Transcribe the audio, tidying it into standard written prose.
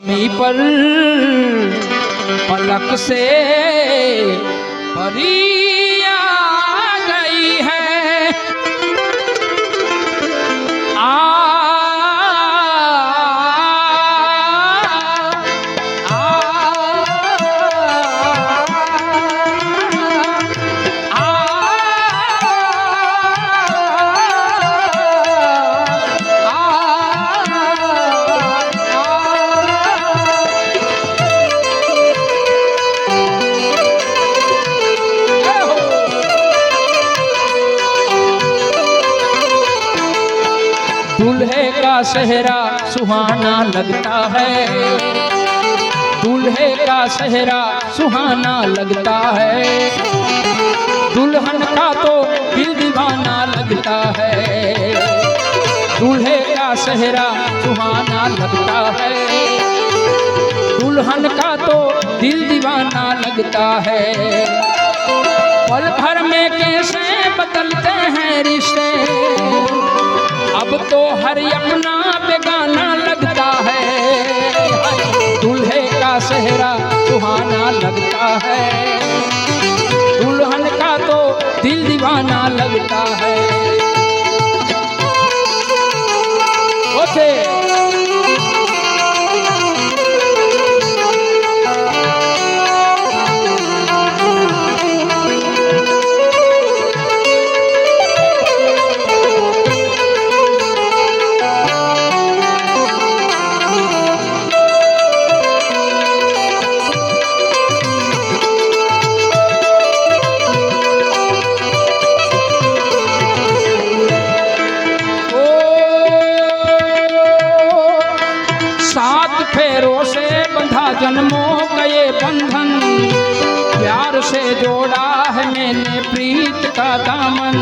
पर पलक से परी आ गई है। दूल्हे का सेहरा सुहाना लगता है, दूल्हे का सेहरा सुहाना लगता है, दुल्हन का तो दिल दीवाना लगता है। दूल्हे का सेहरा सुहाना लगता है, दुल्हन का तो दिल दीवाना लगता है। पल भर में कैसे बदलते हैं रिश्ते, अब तो हर अपना बेगाना लगता है। दूल्हे का सेहरा सुहाना लगता है, दुल्हन का तो दिल दीवाना लगता है। ओसे फेरों से बंधा जन्मों का ये बंधन, प्यार से जोड़ा है मैंने प्रीत का दामन।